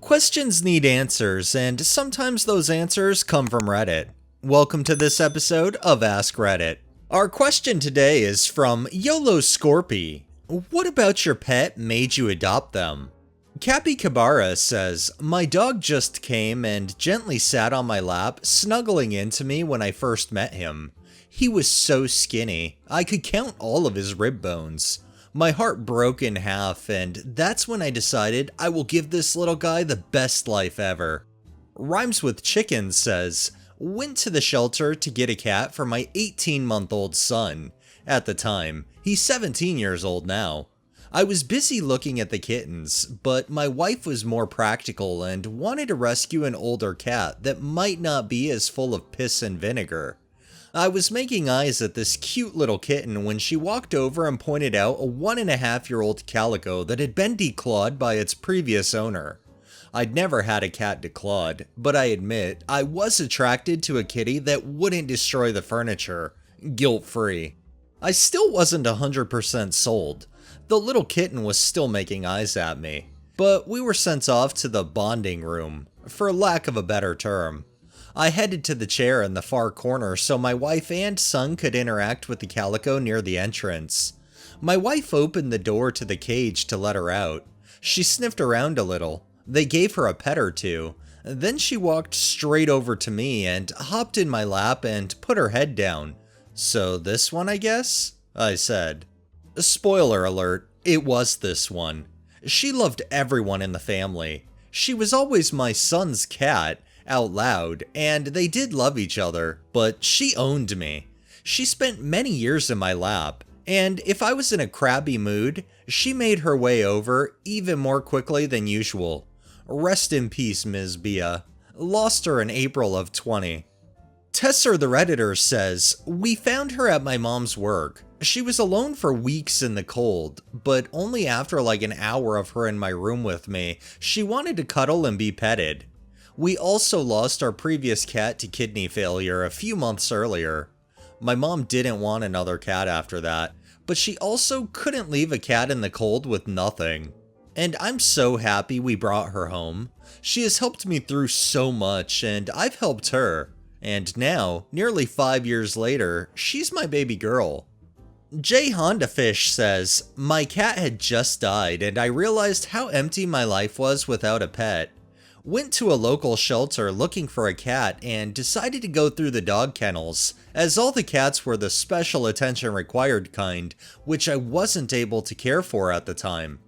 Questions need answers, and sometimes those answers come from Reddit. Welcome to this episode of Ask Reddit. Our question today is from YOLO Scorpy. What about your pet made you adopt them? Cappy Cabara says, my dog just came and gently sat on my lap, snuggling into me when I first met him. He was so skinny, I could count all of his rib bones. My heart broke in half, and that's when I decided I will give this little guy the best life ever. Rhymes with Chicken says, went to the shelter to get a cat for my 18-month-old son. At the time, he's 17 years old now. I was busy looking at the kittens, but my wife was more practical and wanted to rescue an older cat that might not be as full of piss and vinegar. I was making eyes at this cute little kitten when she walked over and pointed out a 1.5-year-old calico that had been declawed by its previous owner. I'd never had a cat declawed, but I admit I was attracted to a kitty that wouldn't destroy the furniture, guilt-free. I still wasn't 100% sold. The little kitten was still making eyes at me, but we were sent off to the bonding room, for lack of a better term. I headed to the chair in the far corner so my wife and son could interact with the calico near the entrance. My wife opened the door to the cage to let her out. She sniffed around a little. They gave her a pet or two. Then she walked straight over to me and hopped in my lap and put her head down. So this one, I guess? I said. Spoiler alert, it was this one. She loved everyone in the family. She was always my son's cat, out loud, and they did love each other, but she owned me. She spent many years in my lap, and if I was in a crabby mood, she made her way over even more quickly than usual. Rest in peace, Ms. Bia. Lost her in April of 20. Tesser the Redditor says, we found her at my mom's work. She was alone for weeks in the cold, but only after like an hour of her in my room with me, she wanted to cuddle and be petted. We also lost our previous cat to kidney failure a few months earlier. My mom didn't want another cat after that, but she also couldn't leave a cat in the cold with nothing. And I'm so happy we brought her home. She has helped me through so much, and I've helped her. And now, nearly 5 years later, she's my baby girl. J Honda Fish says, my cat had just died and I realized how empty my life was without a pet. Went to a local shelter looking for a cat and decided to go through the dog kennels, as all the cats were the special attention required kind, which I wasn't able to care for at the time.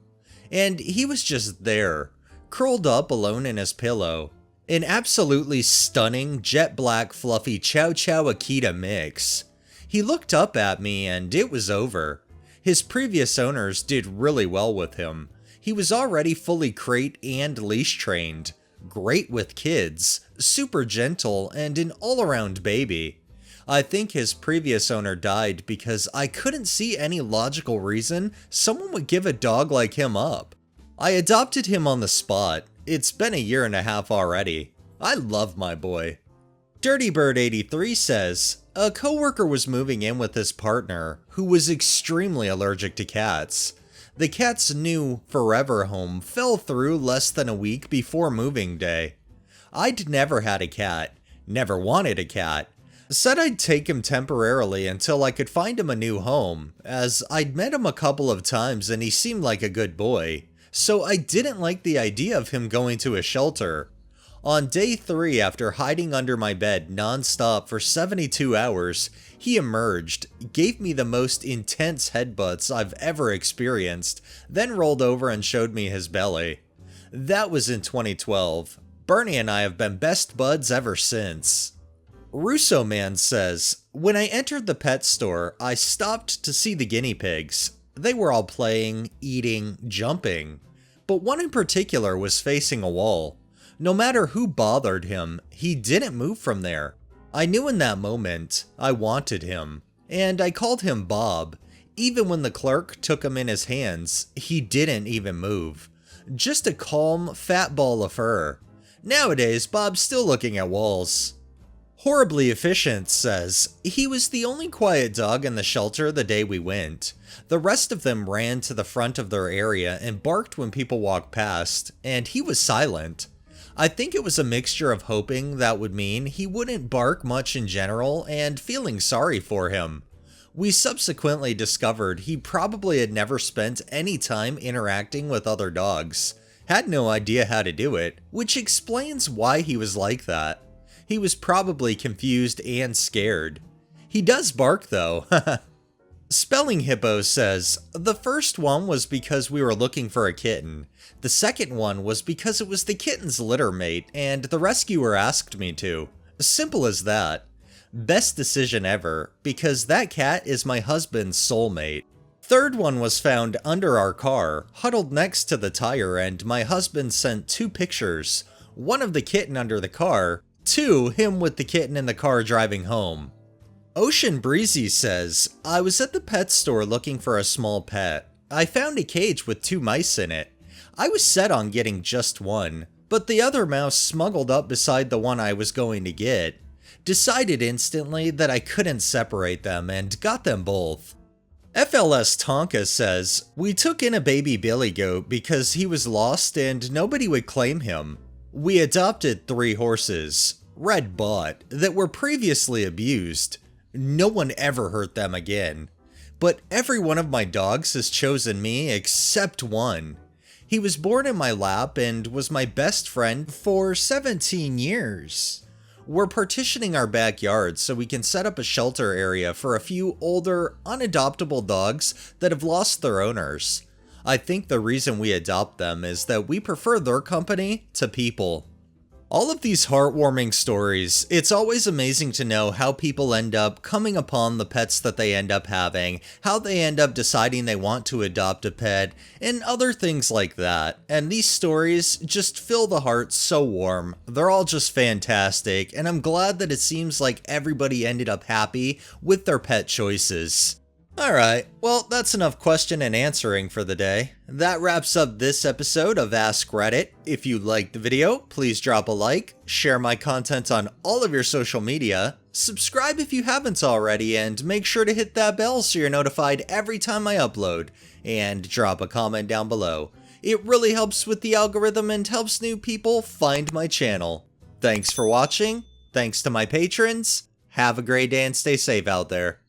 And he was just there, curled up alone in his pillow. An absolutely stunning, jet black fluffy Chow Chow Akita mix. He looked up at me and it was over. His previous owners did really well with him. He was already fully crate and leash trained. Great with kids, super gentle, and an all-around baby. I think his previous owner died because I couldn't see any logical reason someone would give a dog like him up. I adopted him on the spot. It's been 1.5 years already. I love my boy. DirtyBird83 says, a coworker was moving in with his partner, who was extremely allergic to cats. The cat's new forever home fell through less than a week before moving day. I'd never had a cat, never wanted a cat. Said I'd take him temporarily until I could find him a new home, as I'd met him a couple of times and he seemed like a good boy. So I didn't like the idea of him going to a shelter. On day 3, after hiding under my bed non-stop for 72 hours, he emerged, gave me the most intense headbutts I've ever experienced, then rolled over and showed me his belly. That was in 2012. Bernie and I have been best buds ever since. Russo Man says, when I entered the pet store, I stopped to see the guinea pigs. They were all playing, eating, jumping. But one in particular was facing a wall. No matter who bothered him, he didn't move from there. I knew in that moment I wanted him, and I called him Bob. Even when the clerk took him in his hands, he didn't even move. Just a calm, fat ball of fur. Nowadays, Bob's still looking at walls. Horribly Efficient says, he was the only quiet dog in the shelter the day we went. The rest of them ran to the front of their area and barked when people walked past, and he was silent. I think it was a mixture of hoping that would mean he wouldn't bark much in general and feeling sorry for him. We subsequently discovered he probably had never spent any time interacting with other dogs, had no idea how to do it, which explains why he was like that. He was probably confused and scared. He does bark though. Spelling Hippo says, the first one was because we were looking for a kitten. The second one was because it was the kitten's litter mate and the rescuer asked me to. Simple as that. Best decision ever, because that cat is my husband's soulmate. Third one was found under our car, huddled next to the tire, and my husband sent 2 pictures. One of the kitten under the car, 2 him with the kitten in the car driving home. Ocean Breezy says, I was at the pet store looking for a small pet. I found a cage with 2 mice in it. I was set on getting just one, but the other mouse smuggled up beside the one I was going to get. Decided instantly that I couldn't separate them and got them both. FLS Tonka says, we took in a baby billy goat because he was lost and nobody would claim him. We adopted 3 horses, red bought, that were previously abused. No one ever hurt them again. But every one of my dogs has chosen me except one. He was born in my lap and was my best friend for 17 years. We're partitioning our backyard so we can set up a shelter area for a few older, unadoptable dogs that have lost their owners. I think the reason we adopt them is that we prefer their company to people. All of these heartwarming stories, it's always amazing to know how people end up coming upon the pets that they end up having, how they end up deciding they want to adopt a pet, and other things like that. And these stories just fill the heart so warm. They're all just fantastic, and I'm glad that it seems like everybody ended up happy with their pet choices. Alright, well that's enough question and answering for the day. That wraps up this episode of Ask Reddit. If you liked the video, please drop a like, share my content on all of your social media, subscribe if you haven't already, and make sure to hit that bell so you're notified every time I upload, and drop a comment down below. It really helps with the algorithm and helps new people find my channel. Thanks for watching, thanks to my patrons, have a great day and stay safe out there.